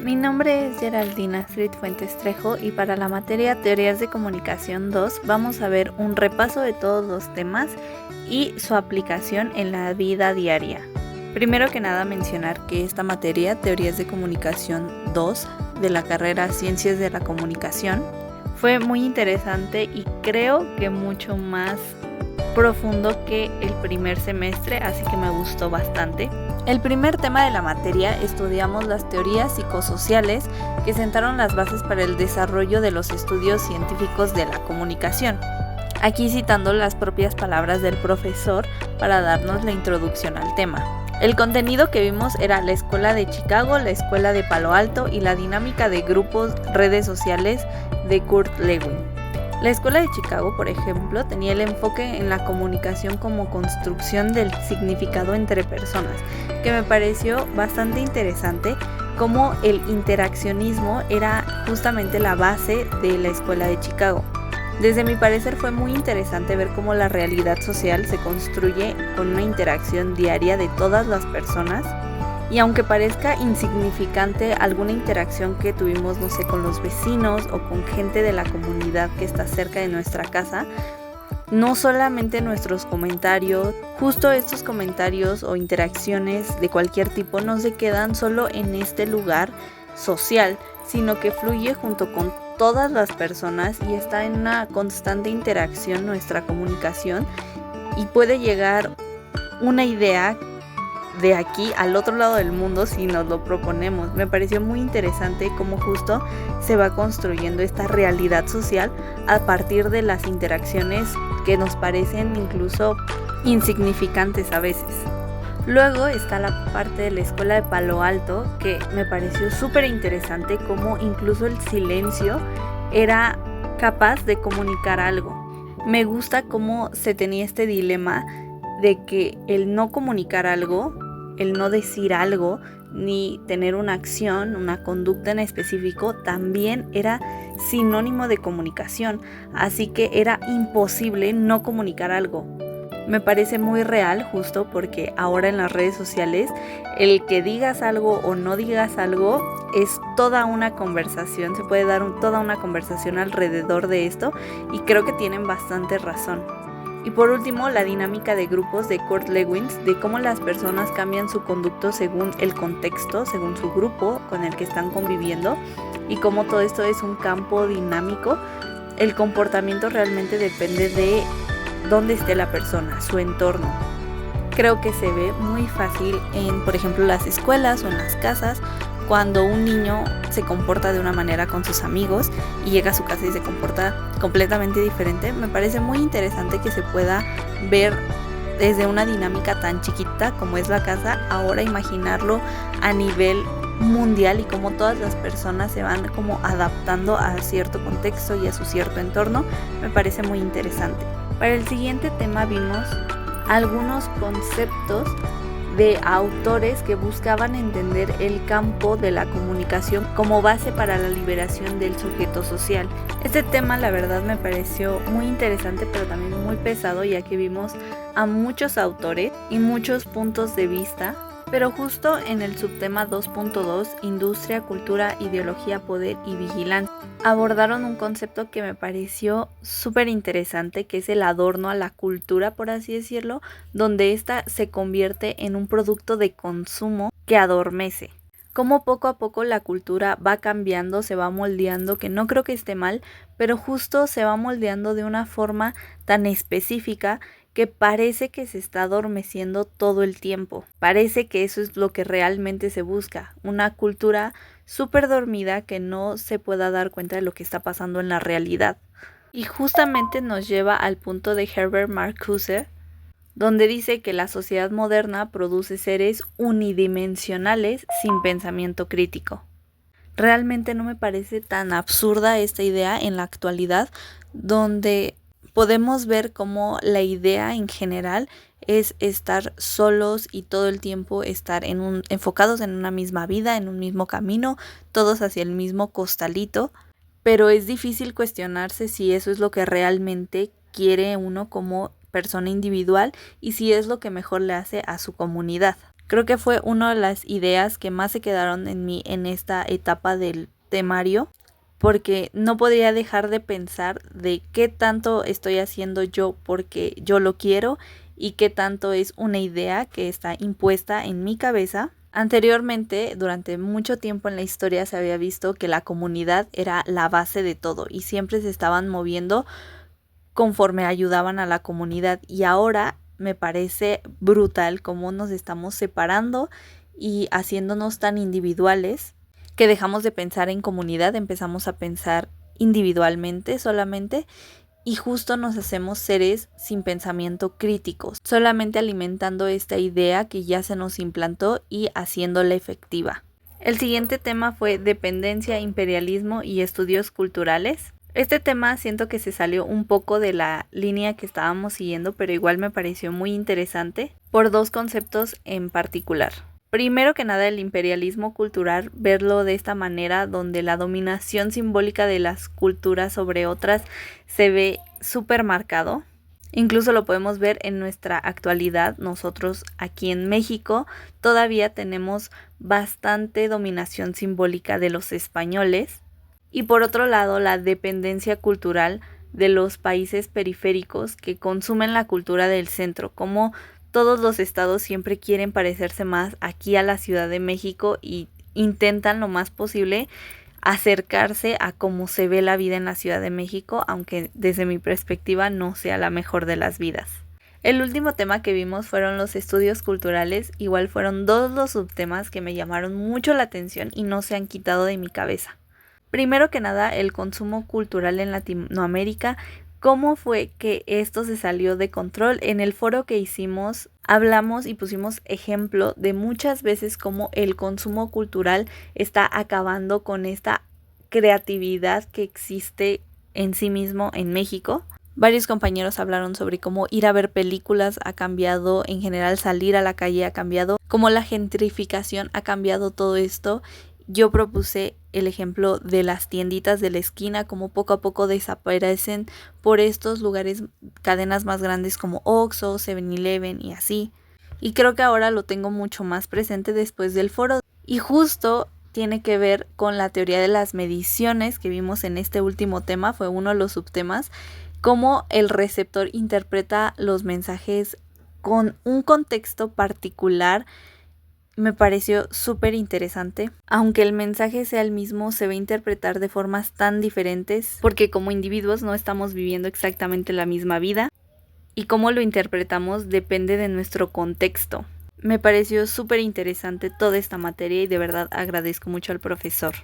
Mi nombre es Geraldine Astrid Fuentes Trejo y para la materia Teorías de Comunicación 2 vamos a ver un repaso de todos los temas y su aplicación en la vida diaria. Primero que nada mencionar que esta materia, Teorías de Comunicación 2 de la carrera Ciencias de la Comunicación, fue muy interesante y creo que mucho más profundo que el primer semestre, así que me gustó bastante. El primer tema de la materia estudiamos las teorías psicosociales que sentaron las bases para el desarrollo de los estudios científicos de la comunicación. Aquí citando las propias palabras del profesor para darnos la introducción al tema. El contenido que vimos era la escuela de Chicago, la escuela de Palo Alto y la dinámica de grupos, redes sociales de Kurt Lewin. La escuela de Chicago, por ejemplo, tenía el enfoque en la comunicación como construcción del significado entre personas, que me pareció bastante interesante, como el interaccionismo era justamente la base de la escuela de Chicago. Desde mi parecer fue muy interesante ver cómo la realidad social se construye con una interacción diaria de todas las personas. Y aunque parezca insignificante alguna interacción que tuvimos, no sé, con los vecinos o con gente de la comunidad que está cerca de nuestra casa, no solamente nuestros comentarios, justo estos comentarios o interacciones de cualquier tipo no se quedan solo en este lugar social, sino que fluye junto con todas las personas y está en una constante interacción nuestra comunicación y puede llegar una idea de aquí al otro lado del mundo si nos lo proponemos. Me pareció muy interesante cómo justo se va construyendo esta realidad social a partir de las interacciones que nos parecen incluso insignificantes a veces. Luego está la parte de la escuela de Palo Alto que me pareció súper interesante cómo incluso el silencio era capaz de comunicar algo. Me gusta cómo se tenía este dilema de que el no comunicar algo, el no decir algo, ni tener una acción, una conducta en específico, también era sinónimo de comunicación, así que era imposible no comunicar algo. Me parece muy real justo porque ahora en las redes sociales el que digas algo o no digas algo es toda una conversación, se puede dar toda una conversación alrededor de esto y creo que tienen bastante razón. Y por último, la dinámica de grupos de Kurt Lewin, de cómo las personas cambian su conducto según el contexto, según su grupo con el que están conviviendo y cómo todo esto es un campo dinámico. El comportamiento realmente depende de dónde esté la persona, su entorno. Creo que se ve muy fácil en, por ejemplo, las escuelas o en las casas, cuando un niño se comporta de una manera con sus amigos y llega a su casa y se comporta completamente diferente. Me parece muy interesante que se pueda ver desde una dinámica tan chiquita como es la casa, ahora imaginarlo a nivel mundial y cómo todas las personas se van como adaptando a cierto contexto y a su cierto entorno. Me parece muy interesante. Para el siguiente tema vimos algunos conceptos de autores que buscaban entender el campo de la comunicación como base para la liberación del sujeto social. Este tema la verdad me pareció muy interesante pero también muy pesado, ya que vimos a muchos autores y muchos puntos de vista, pero justo en el subtema 2.2, Industria, Cultura, Ideología, Poder y Vigilancia, abordaron un concepto que me pareció súper interesante, que es el adorno a la cultura, por así decirlo, donde ésta se convierte en un producto de consumo que adormece. Cómo poco a poco la cultura va cambiando, se va moldeando, que no creo que esté mal, pero justo se va moldeando de una forma tan específica que parece que se está adormeciendo todo el tiempo. Parece que eso es lo que realmente se busca, una cultura súper dormida que no se pueda dar cuenta de lo que está pasando en la realidad. Y justamente nos lleva al punto de Herbert Marcuse, donde dice que la sociedad moderna produce seres unidimensionales sin pensamiento crítico. Realmente no me parece tan absurda esta idea en la actualidad, donde podemos ver cómo la idea en general es estar solos y todo el tiempo estar enfocados en una misma vida, en un mismo camino, todos hacia el mismo costalito, pero es difícil cuestionarse si eso es lo que realmente quiere uno como persona individual y si es lo que mejor le hace a su comunidad. Creo que fue una de las ideas que más se quedaron en mí en esta etapa del temario, porque no podría dejar de pensar de qué tanto estoy haciendo yo porque yo lo quiero y qué tanto es una idea que está impuesta en mi cabeza. Anteriormente, durante mucho tiempo en la historia se había visto que la comunidad era la base de todo y siempre se estaban moviendo conforme ayudaban a la comunidad, y ahora me parece brutal cómo nos estamos separando y haciéndonos tan individuales que dejamos de pensar en comunidad, empezamos a pensar individualmente solamente, y justo nos hacemos seres sin pensamiento crítico, solamente alimentando esta idea que ya se nos implantó y haciéndola efectiva. El siguiente tema fue dependencia, imperialismo y estudios culturales. Este tema siento que se salió un poco de la línea que estábamos siguiendo, pero igual me pareció muy interesante por dos conceptos en particular. Primero que nada, el imperialismo cultural, verlo de esta manera donde la dominación simbólica de las culturas sobre otras se ve súper marcado. Incluso lo podemos ver en nuestra actualidad. Nosotros aquí en México todavía tenemos bastante dominación simbólica de los españoles. Y por otro lado, la dependencia cultural de los países periféricos que consumen la cultura del centro, como todos los estados siempre quieren parecerse más aquí a la Ciudad de México y intentan lo más posible acercarse a cómo se ve la vida en la Ciudad de México, aunque desde mi perspectiva no sea la mejor de las vidas. El último tema que vimos fueron los estudios culturales. Igual fueron dos los subtemas que me llamaron mucho la atención y no se han quitado de mi cabeza. Primero que nada, el consumo cultural en Latinoamérica. ¿Cómo fue que esto se salió de control? En el foro que hicimos hablamos y pusimos ejemplo de muchas veces cómo el consumo cultural está acabando con esta creatividad que existe en sí mismo en México. Varios compañeros hablaron sobre cómo ir a ver películas ha cambiado, en general salir a la calle ha cambiado, cómo la gentrificación ha cambiado todo esto. Yo propuse el ejemplo de las tienditas de la esquina, como poco a poco desaparecen por estos lugares, cadenas más grandes como Oxxo, 7-Eleven y así. Y creo que ahora lo tengo mucho más presente después del foro. Y justo tiene que ver con la teoría de las mediciones que vimos en este último tema, fue uno de los subtemas, cómo el receptor interpreta los mensajes con un contexto particular. Me pareció súper interesante. Aunque el mensaje sea el mismo, se va a interpretar de formas tan diferentes porque como individuos no estamos viviendo exactamente la misma vida y cómo lo interpretamos depende de nuestro contexto. Me pareció súper interesante toda esta materia y de verdad agradezco mucho al profesor.